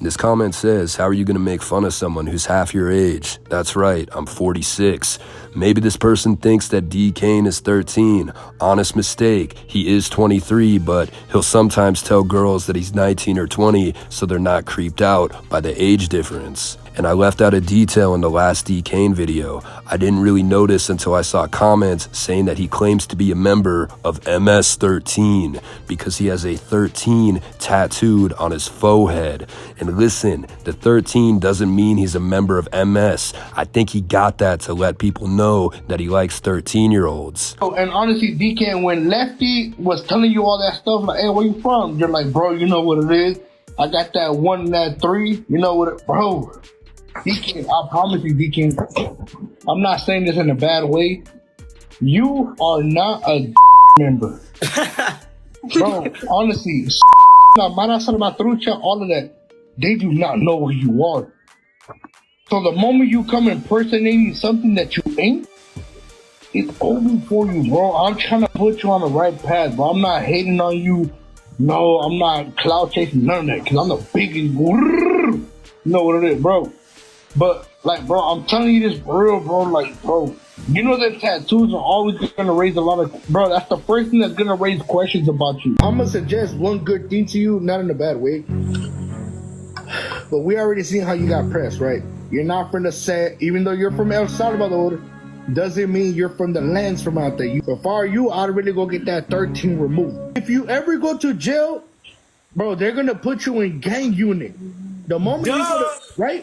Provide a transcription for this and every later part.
This comment says, how are you going to make fun of someone who's half your age? That's right, I'm 46. Maybe this person thinks that DKane is 13. Honest mistake, he is 23, but he'll sometimes tell girls that he's 19 or 20 so they're not creeped out by the age difference. And I left out a detail in the last DKane video. I didn't really notice until I saw comments saying that he claims to be a member of MS-13 because he has a 13 tattooed on his forehead. And listen, the 13 doesn't mean he's a member of MS. I think he got that to let people know that he likes 13-year-olds. Oh, and honestly, DKane, when Lefty was telling you all that stuff, like, hey, where you from? You're like, bro, you know what it is. I got that 1 and that 3. You know what it, bro. DKane, I promise you, DKane, I'm not saying this in a bad way. You are not a member. Bro, honestly, all of that, they do not know who you are. So the moment you come impersonating something that you ain't, it's over for you, bro. I'm trying to put you on the right path, bro. I'm not hating on you. No, I'm not cloud chasing, none of that, because I'm the biggest. You know what it is, bro. But, like, bro, I'm telling you this for real, bro. Like, bro, you know that tattoos are always going to raise a lot of... Bro, that's the first thing that's going to raise questions about you. I'm going to suggest one good thing to you, not in a bad way. But we already seen how you got pressed, right? You're not from the set, even though you're from El Salvador, doesn't mean you're from the lands from out there. If I were you, I'd really go get that 13 removed. If you ever go to jail, bro, they're going to put you in gang unit. The moment you go to, right?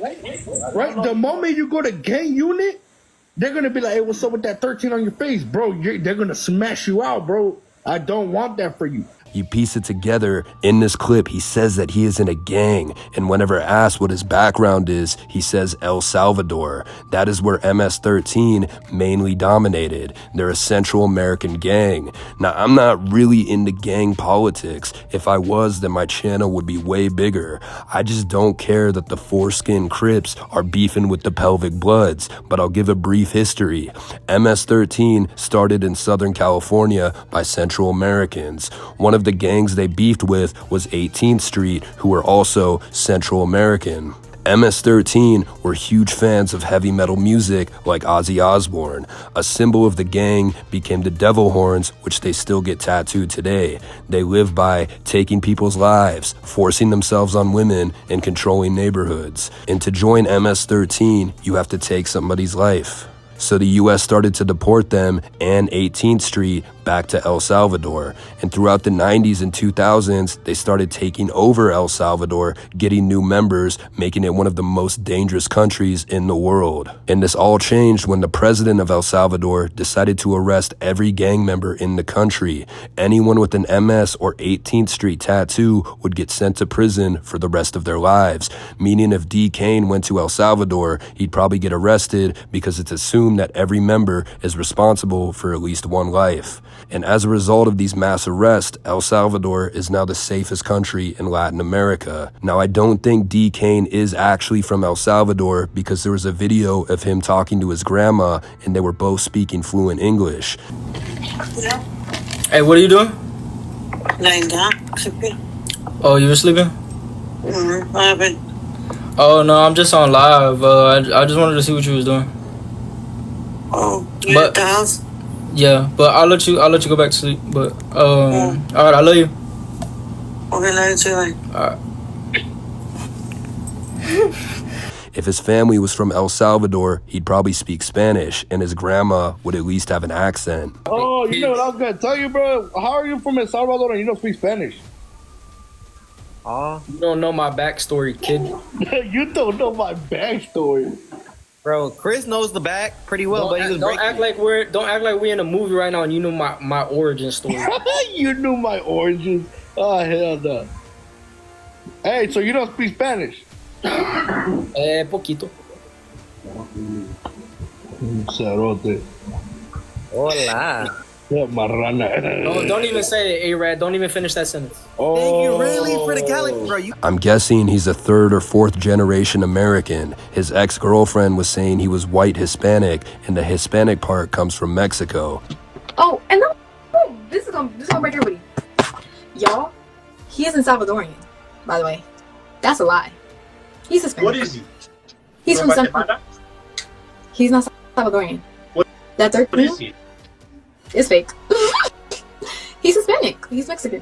The moment you go to gang unit, they're gonna be like, "Hey, what's up with that 13 on your face, bro? They're gonna smash you out, bro. I don't want that for you." You piece it together, in this clip, he says that he is in a gang, and whenever asked what his background is, he says El Salvador. That is where MS-13 mainly dominated. They're a Central American gang. Now, I'm not really into gang politics. If I was, then my channel would be way bigger. I just don't care that the foreskin Crips are beefing with the pelvic Bloods, but I'll give a brief history. MS-13 started in Southern California by Central Americans. One of the gangs they beefed with was 18th Street, who were also Central American. MS-13 were huge fans of heavy metal music like Ozzy Osbourne. A symbol of the gang became the devil horns, which they still get tattooed today. They live by taking people's lives, forcing themselves on women, and controlling neighborhoods. And to join MS-13, you have to take somebody's life. So the US started to deport them and 18th Street back to El Salvador. And throughout the 90s and 2000s, they started taking over El Salvador, getting new members, making it one of the most dangerous countries in the world. And this all changed when the president of El Salvador decided to arrest every gang member in the country. Anyone with an MS or 18th Street tattoo would get sent to prison for the rest of their lives. Meaning if DKane went to El Salvador, he'd probably get arrested because it's assumed that every member is responsible for at least one life. And as a result of these mass arrests, El Salvador is now the safest country in Latin America. Now, I don't think DKane is actually from El Salvador because there was a video of him talking to his grandma and they were both speaking fluent English. Yeah. Hey, what are you doing? Lying down, sleeping. Oh, you were sleeping? I haven't. Oh, no, I'm just on live. I just wanted to see what you was doing. Oh, you at the house? Yeah, but I'll let you go back to sleep. But all right, I love you. Okay, love you too. All right. If his family was from El Salvador, he'd probably speak Spanish, and his grandma would at least have an accent. Oh, you know what I was gonna tell you, bro? How are you from El Salvador and you don't speak Spanish? You don't know my backstory, kid. You don't know my backstory. Bro, Chris knows the back pretty well, but he was don't act like we're in a movie right now and you know my origin story. You knew my origins. Oh, hell no. Hey, so you don't speak Spanish? Poquito. Cerote. Hola. Marrana. No, don't even say it, A-Rad. Don't even finish that sentence. Thank you, really, for the Cali, bro. I'm guessing he's a third or fourth generation American. His ex-girlfriend was saying he was white Hispanic, and the Hispanic part comes from Mexico. Oh, and this is gonna break everybody. Y'all, he isn't Salvadorian, by the way. That's a lie. He's Hispanic. What is he? He's from Guatemala? He's not Salvadorian. What- That What 13 is he? is fake. He's Hispanic. He's Mexican.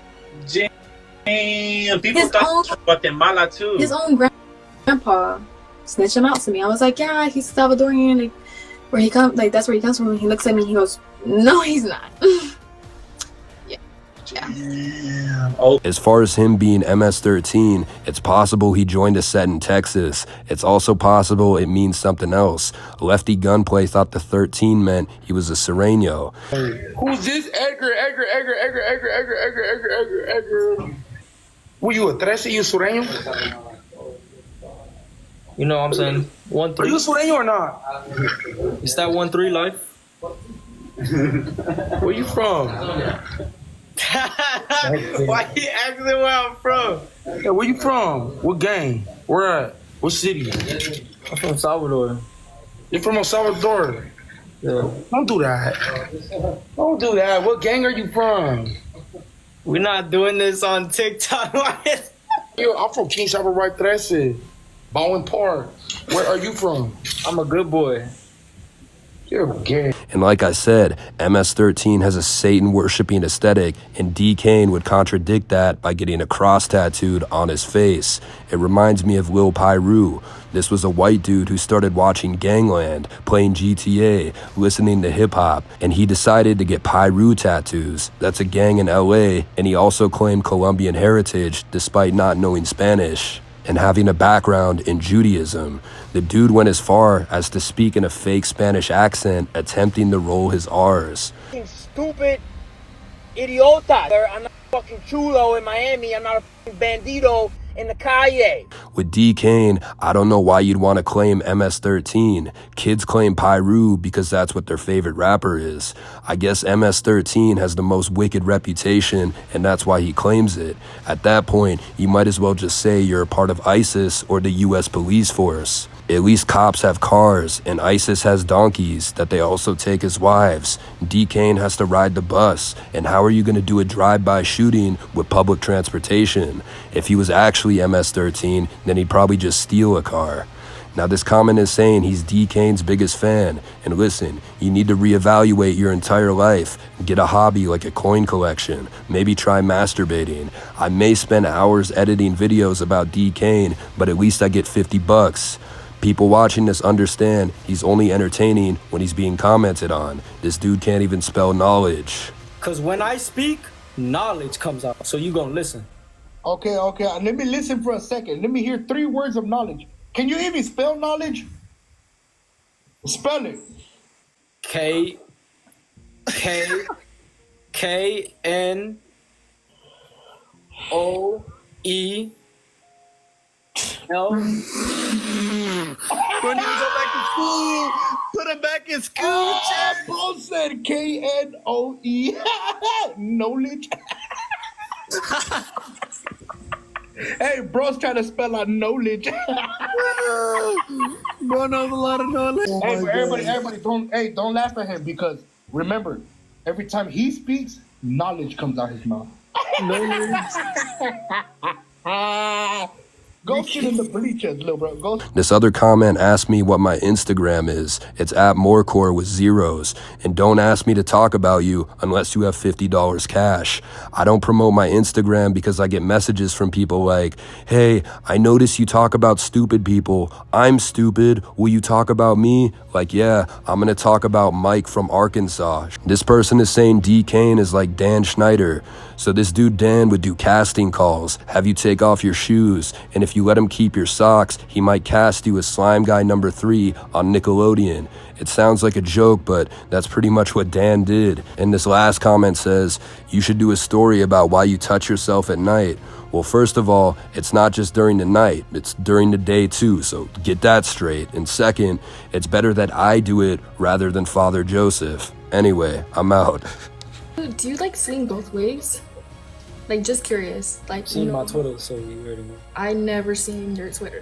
Damn, people His thought from Guatemala too. His own grandpa snitched him out to me. I was like, yeah, he's Salvadorian. Like, where he comes, like that's where he comes from. And he looks at me. And he goes, no, he's not. Damn. Oh, As far as him being MS-13, it's possible he joined a set in Texas. It's also possible it means something else. Lefty Gunplay thought the 13 meant he was a Sereno. Who's this? Edgar. Were you a 13? You Sureño? You know what I'm saying? Are you 1-3. Sureño or not? Is that 1-3 life? Where you from? Why you asking where I'm from? Hey, where you from? What gang? Where at? What city? I'm from Salvador. You're from El Salvador. Yeah. Don't do that. Don't do that. What gang are you from? We're not doing this on TikTok. Yo, I'm from King Salvador 13. Bowen Park. Where are you from? I'm a good boy. You're gay. And like I said, MS-13 has a Satan-worshipping aesthetic, and DKane would contradict that by getting a cross tattooed on his face. It reminds me of Lil Pyru. This was a white dude who started watching Gangland, playing GTA, listening to hip-hop, and he decided to get Pyru tattoos. That's a gang in LA, and he also claimed Colombian heritage despite not knowing Spanish and having a background in Judaism. The dude went as far as to speak in a fake Spanish accent, attempting to roll his R's. Stupid idiota. I'm not fucking chulo in Miami. I'm not a fucking bandito in the calle. With DKane, I don't know why you'd want to claim MS-13. Kids claim Pyru because that's what their favorite rapper is. I guess MS-13 has the most wicked reputation, and that's why he claims it. At that point, you might as well just say you're a part of ISIS or the US police force. At least cops have cars, and ISIS has donkeys that they also take as wives. DKane has to ride the bus, and how are you going to do a drive-by shooting with public transportation? If he was actually MS-13, then he'd probably just steal a car. Now this comment is saying he's DKane's biggest fan, and listen, you need to reevaluate your entire life, get a hobby like a coin collection, maybe try masturbating. I may spend hours editing videos about DKane, but at least I get $50. People watching this understand he's only entertaining when he's being commented on. This dude can't even spell knowledge. Cause when I speak, knowledge comes out. So you gonna listen. Okay. Let me listen for a second. Let me hear 3 words of knowledge. Can you even spell knowledge? Spell it. Bro, Knoe. need to go back to school. Put him back in school. Bro said KNOE. Knowledge. Hey, bro's trying to spell out knowledge. Bro knows a lot of knowledge. Hey, but everybody, don't laugh at him because remember, every time he speaks, knowledge comes out his mouth. Go sit in the bleachers, little bro. Go. This other comment asked me what my Instagram is. It's @morecore with zeros. And don't ask me to talk about you unless you have $50 cash. I don't promote my Instagram because I get messages from people like, hey, I notice you talk about stupid people. I'm stupid. Will you talk about me? Like, yeah, I'm gonna talk about Mike from Arkansas. This person is saying DKane is like Dan Schneider. So this dude Dan would do casting calls, have you take off your shoes, and if you let him keep your socks, he might cast you as Slime Guy number 3 on Nickelodeon. It sounds like a joke, but that's pretty much what Dan did. And this last comment says, you should do a story about why you touch yourself at night. Well, first of all, it's not just during the night, it's during the day too, so get that straight. And second, it's better that I do it rather than Father Joseph. Anyway, I'm out. Do you like swing both ways? Like, just curious. Like, See my Twitter, so you already know. I never seen your Twitter.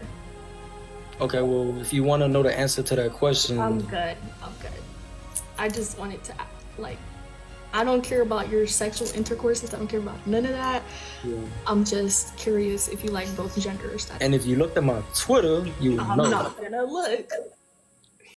Okay, well, if you want to know the answer to that question, I'm good. I just wanted to, like, I don't care about your sexual intercourses. I don't care about none of that. Yeah. I'm just curious if you like both genders. And if you looked at my Twitter, you would I'm know. not gonna look.